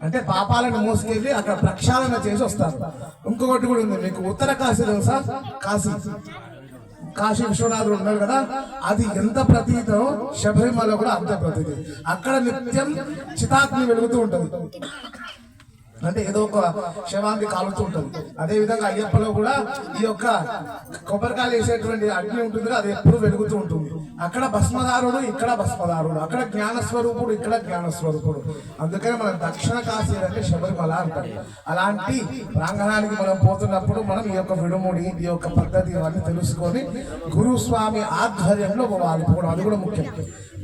అంటే పాపాలను మోసుకెళ్ళి అక్కడ ప్రక్షాళన చేసి వస్తారు. ఇంకొకటి కూడా ఉంది మీకు, ఉత్తర కాశీ తెలుసా? కాశీ విశ్వనాథుడు ఉన్నాడు కదా, అది ఎంత ప్రతీతో శబరిమల కూడా అంత ప్రతీతి. అక్కడ నిత్యం చితాగ్ని వెలుగుతూ ఉంటుంది, అంటే ఏదో ఒక శవాన్ని కాలుతూ ఉంటుంది. అదే విధంగా అయ్యప్పలో కూడా ఈ యొక్క కొబ్బరికాయలు వేసేటువంటి అగ్ని ఉంటుంది, అది ఎప్పుడు వెలుగుతూ ఉంటుంది. అక్కడ భస్మదారుడు, ఇక్కడ భస్మదారుడు, అక్కడ జ్ఞానస్వరూపుడు, ఇక్కడ జ్ఞానస్వరూపుడు. అందుకని మనం దక్షిణ కాశీ అంటే శబరిమల అంటారు. అలాంటి ప్రాంగణానికి మనం పోతున్నప్పుడు మనం ఈ యొక్క విడుముడి, ఈ యొక్క పద్ధతి ఇవన్నీ తెలుసుకొని గురుస్వామి ఆధ్వర్యంలో పోవాలి. అది కూడా ముఖ్యం.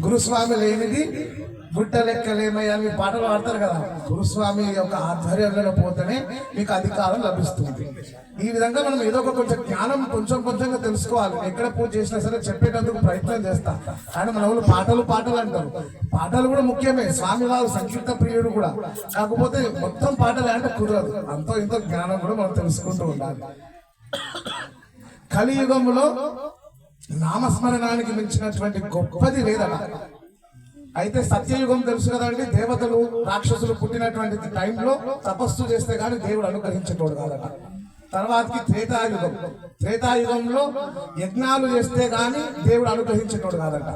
గురుస్వామి లేనిది గుట్ట లెక్కలేమయ్యా అని పాటలు పాడతారు కదా. గురుస్వామి యొక్క ఆధ్వర్యంలో పోతేనే మీకు అధికారం లభిస్తుంది. ఈ విధంగా మనం ఏదో ఒక కొంచెం జ్ఞానం కొంచెంగా తెలుసుకోవాలి. ఎక్కడ పూజ చేసినా సరే చెప్పేటందుకు ప్రయత్నం చేస్తా, కానీ మన వాళ్ళు పాటలు అంటారు. పాటలు కూడా ముఖ్యమే, స్వామివారు సంక్షిప్త ప్రియుడు కూడా. కాకపోతే మొత్తం పాటలు అంటే కుదరదు, అంతో ఇంతో జ్ఞానం కూడా మనం తెలుసుకుంటూ ఉండాలి. కలియుగంలో నామస్మరణానికి మించినటువంటి గొప్పది లేదట. అయితే సత్యయుగం తెలుసు కదండి, దేవతలు రాక్షసులు పుట్టినటువంటి టైంలో తపస్సు చేస్తే గానీ దేవుడు అనుగ్రహించేటోడు కాదట. తర్వాతకి త్రేతాయుగంలో యజ్ఞాలు చేస్తే గానీ దేవుడు అనుగ్రహించేటోడు కాదట.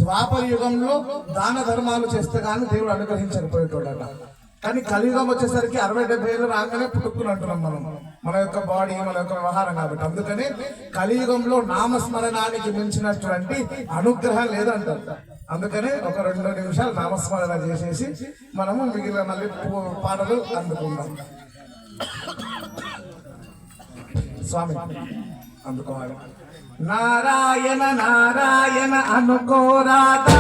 ద్వాపర యుగంలో దాన ధర్మాలు చేస్తే గానీ దేవుడు అనుగ్రహించకపోయేటోడట. కానీ కలియుగం వచ్చేసరికి 60-70 ఏళ్ళు రాగానే పుట్టుకుని అంటున్నాం మనం, మన యొక్క బాడీ, మన యొక్క వ్యవహారం కాబట్టి. అందుకని కలియుగంలో నామస్మరణానికి మించినటువంటి అనుగ్రహం లేదంటారు. అందుకనే ఒక 2 నిమిషాలు నామస్మరణ చేసేసి మనము మిగిలిన మళ్ళీ పాటలు అందుకుందాం. స్వామి అందుకోవాలి. నారాయణ నారాయణ అనుకోరాదా,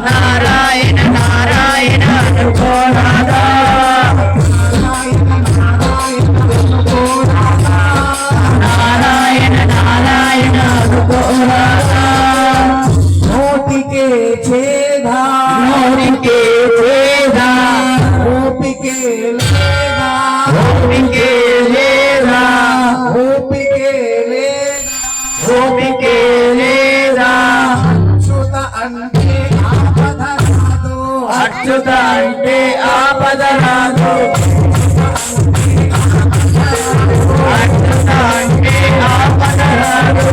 నారాయణ నారాయణ అనుకోరాదా, నారాయణ నారాయణ అనుకోరాదా, నారాయణ నారాయణ అనుకోరాదా. నోటికే ఛేదా, నోటికే ఛేదా, ఓపికే లేదా, ఓపికే లేదా, ఓపికే లేదా, ఓపికే లేదా. అచ్యుత అంటే ఆపద రాదు, అచ్యుత అంటే ఆపద రాదు, అచ్యుత అంటే ఆపద రాదు.